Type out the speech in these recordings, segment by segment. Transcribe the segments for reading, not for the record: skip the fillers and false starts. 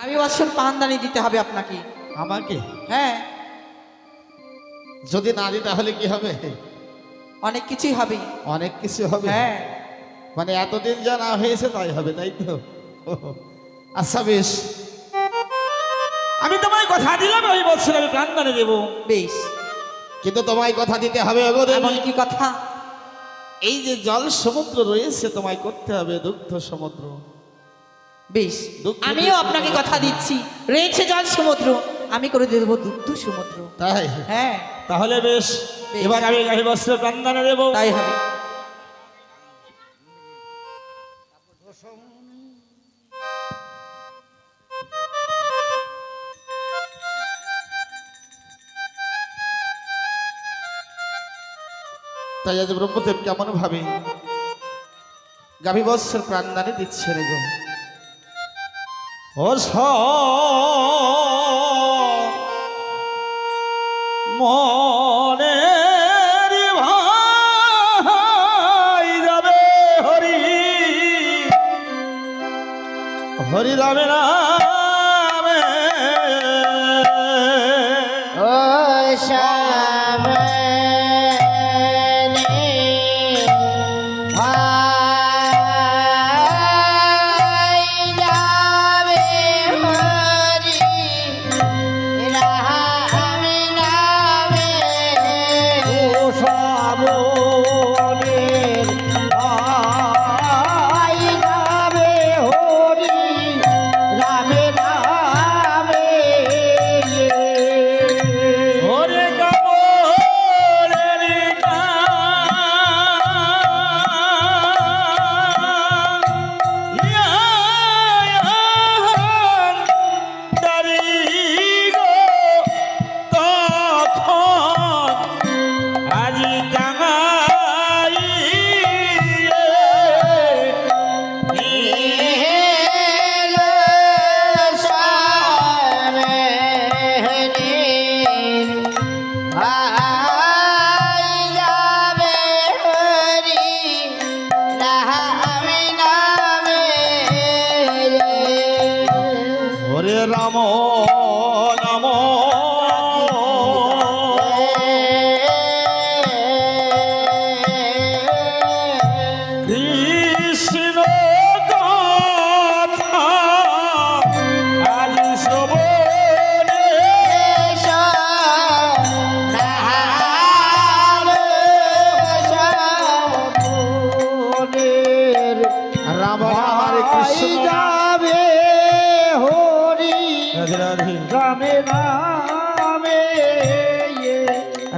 আমি বৎসর পানদানি দিতে হবে আপনাকে। আমাকে? হ্যাঁ, যদি না দিই তাহলে কি হবে? অনেক কিছুই হবে। অনেক কিছু হবে? হ্যাঁ, মানে এতদিন যা না হয়েছে তাই হবে, তাই তো? আচ্ছা বেশ, আমি তোমায় কথা দিলাম ওই বছর আমি প্রাণদানে দেব। বেশ। কিন্তু তোমায় কথা দিতে হবে ওগো দেবী। এমন কি কথা? এই যে জল সমুদ্র রয়েছে তোমায় করতে হবে দুগ্ধ সমুদ্র। বেশ, দুগ্ধ আমিও দিয়ে আপনাকে তোমায় কথা দিচ্ছি, রয়েছে জল সমুদ্র, আমি করে দেব দুগ্ধ সমুদ্র। তাই? হ্যাঁ, তাহলে বেশ, বেশ। এবার আমি গাই বস্ত্র প্রাণদানে দেব। তাই হবে। তাই আজ ব্রহ্মদেব কেমন ভাবে গাভী বৎসর প্রাণদানে দিচ্ছে রে গো। ও মনে ভাই যাবে হরি হরি রামে রামে ও শ্যামে ভাই যাবে হরি রাম নামে। ও শ্যামলের ভাই যাবে হরি রাম নামে। হরে কামরের আজি টাঙাই এলো শ্যামের ভাই যাবে হরি রাম নামে। হরে রাম নাম কৃষ্ণ কথা আজ শ্রবণে রাম হরে কৃষ্ণ যাবে হরি রাধে রাধে রামে নামে।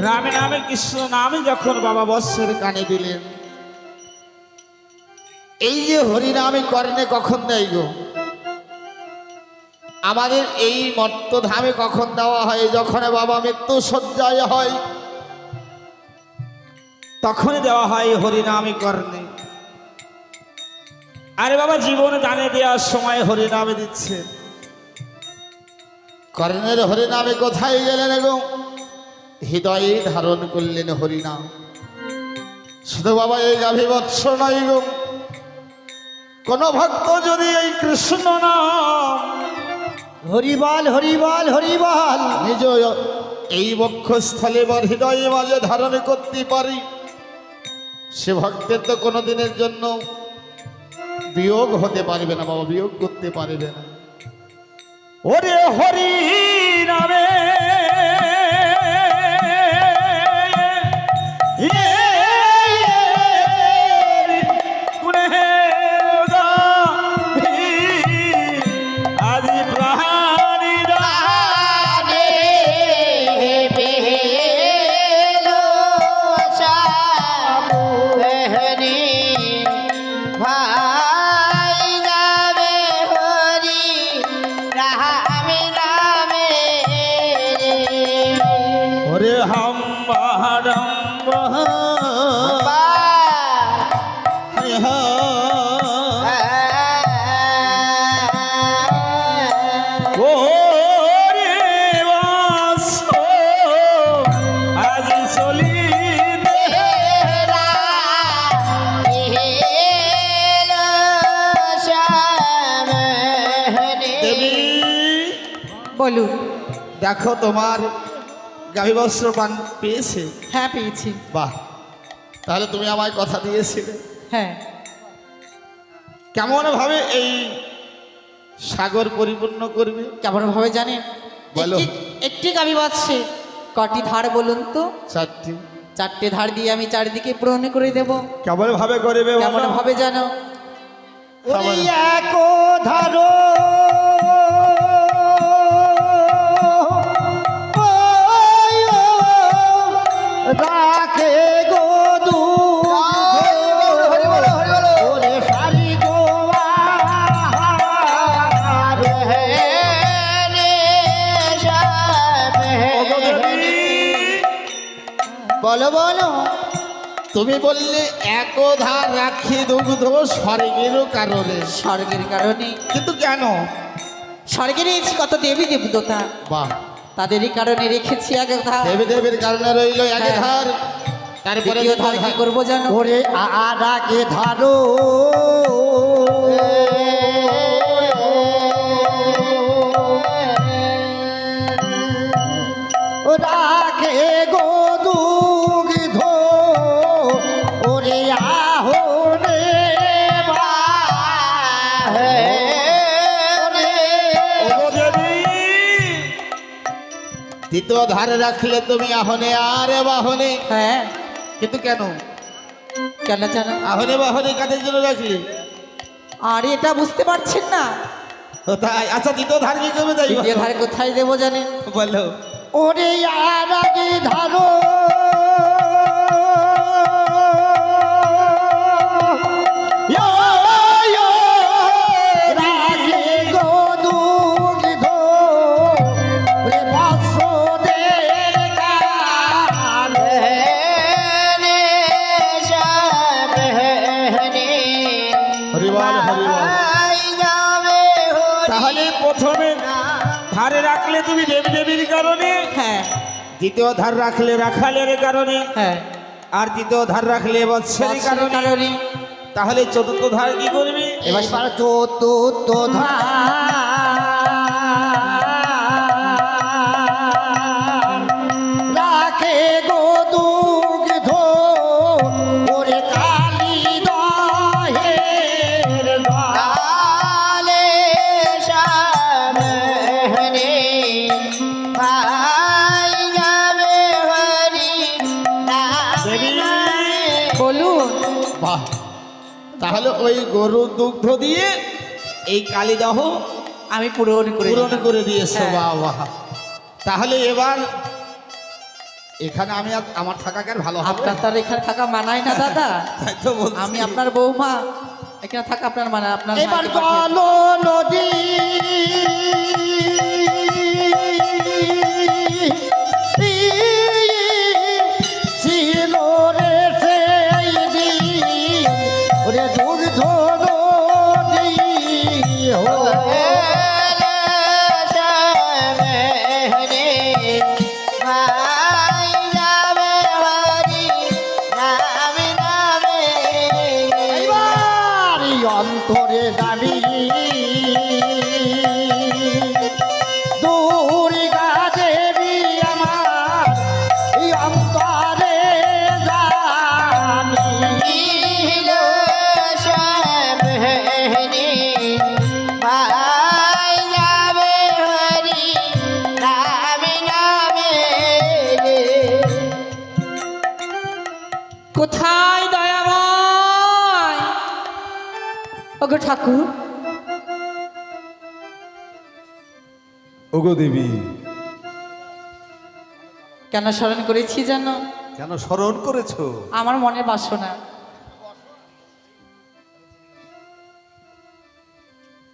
রামে নামে কৃষ্ণ নামে যখন বাবা বৎসের কানে দিলেন, এই যে হরি নামে কর্ণে কখন দেয় গো? আমাদের এই মর্তধামে কখন দেওয়া হয়? যখন বাবা মৃত্যু শয্যায় হয় তখনই দেওয়া হয় হরিনামে কর্ণে। আরে বাবা জীবন দানে দেওয়ার সময় হরিনামে দিচ্ছে। কর্ণের হরিনামে কোথায় গেলেন গো? হৃদয়ে ধারণ করলেন হরিনাম। শুধু বাবা এই গাভী বৎস নয় গো, কোন ভক্ত যদি এই কৃষ্ণ নাম হরিবল হরিবল হরিবল নিজ এই বক্ষস্থলে বা হৃদয়ে মাঝে ধারণ করতে পারি, সে ভক্তের তো কোনো দিনের জন্য বিয়োগ হতে পারবে না বাবা, বিয়োগ করতে পারবে না। ওরে হরি নামে আজি প্রাণী বেলো শ্যামের ভাই যাবে হরি রাম নামে। ওরে হাম্বা হাম্বা বলুন। দেখো তোমার গাভী বস্ত্র পান পেয়েছে। হ্যাঁ পেয়েছি। বাহ, তাহলে তুমি আমায় কথা দিয়েছিলে। হ্যাঁ। কেমন ভাবে এই সাগর পরিপূর্ণ করবে? কেমন ভাবে জানেন? বলো। একটি গাভী বাজছে কটি ধার বলুন তো? 4টি। 4টে ধার দিয়ে আমি চারিদিকে পূরণ করে দেব। কেমন ভাবে করবে? কেমন ভাবে জানো? ওরে একো ধারো রাখে গো দু ওরে সারি গো বলো বলো। তুমি বললে একধার রাখি দুগ্ধ স্বর্গেরও কারণে। স্বর্গের কারণে। কিন্তু কেন? স্বর্গে রয়েছে কত দেবী দেবতা, বাহ, তাদেরই কারণে রেখেছি এক ধার। দেবী দেবীর কারণে রইল এক ধার। তারপরে দ্বিতীয় ধার কি করবো জানো? ওরে আরাকে ধারো রাখে গো দুগ্ধ ওরে আহনে দ্বিতীয় ধার রাখলে তুমি আহনে আর বাহনে। হ্যাঁ। কিন্তু কেন? কেন জানো? আহনে বাহনে কাদের জন্য রাখলি? আর এটা বুঝতে পারছেন না? ও তাই? আচ্ছা, দ্বিতীয় ধার কি করবে তাই? দ্বিতীয় ধার কোথায় দেবো জানেন? বলো। ওরে আরাকে ধারো রাখে গো দুগ্ধ ওরে বৎসদের কালে হরিবল হরিবল। তাহলে প্রথমে ধারে রাখলে তুমি দেবী দেবীর কারণে, হ্যাঁ দ্বিতীয় ধার রাখলে রাখালের কারণে, হ্যাঁ। আর তৃতীয় ধার রাখলে বৎসের বৎসরের কারণে। কারণে। তাহলে চতুর্থ ধার কি করবি? এবার চতুর্থ রাখে গো দুগ্ধ ওরে কালী দহের গালে সামনে ভাই যাবে হরি বলুন। বাহ, তাহলে ওই গরুর দুগ্ধ দিয়ে এই কালীদাহ আমি পূরণ করে পূরণ দিলাম। করে দিয়েছো। হ্যাঁ। বাহ বাহ। তাহলে এবার এখানে আমি আমার থাকাকে আর ভালো হবে? আপনার তার এখানে থাকা মানায় না দাদা। তাই তো বলছি। আমি আপনার বৌমা, এখানে থাকা আপনার মানায়। আপনার এবার মাকে পাঠিয়ে দিন। চলো নদী ছিল রে সেই দিন ওরে দুগ্ধ নদী অন্তরে দাবি দুর্গা দেবী আমার এই অন্তরে জানি কোথায় দয়াময়? ওগো ঠাকুর, ওগো দেবী, কেন স্মরণ করেছি জানো? কেন স্মরণ করেছো? আমার মনের বাসনা।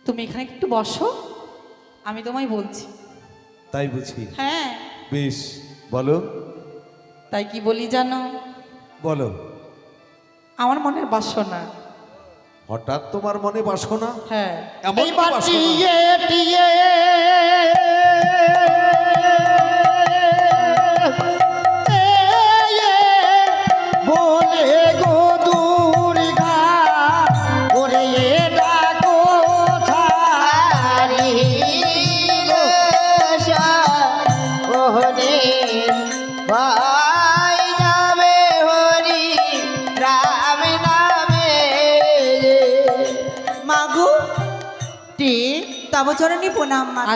তুমি এখানে একটু বসো, আমি তোমায় বলছি। তাই বুঝি? হ্যাঁ। বেশ, বলো তাই কি বলি জানো? বলো। আমার মনের বাসনা। হঠাৎ তোমার মনে বাসনা? হ্যাঁ। এমন কি বাসনা? টিয়ে টিয়ে বলে গো দুর্গা ওরে ডাকো ছাড়ি ভাই নামে হরি রাম নামে মাগো টি তব চরণে প্রণাম মা।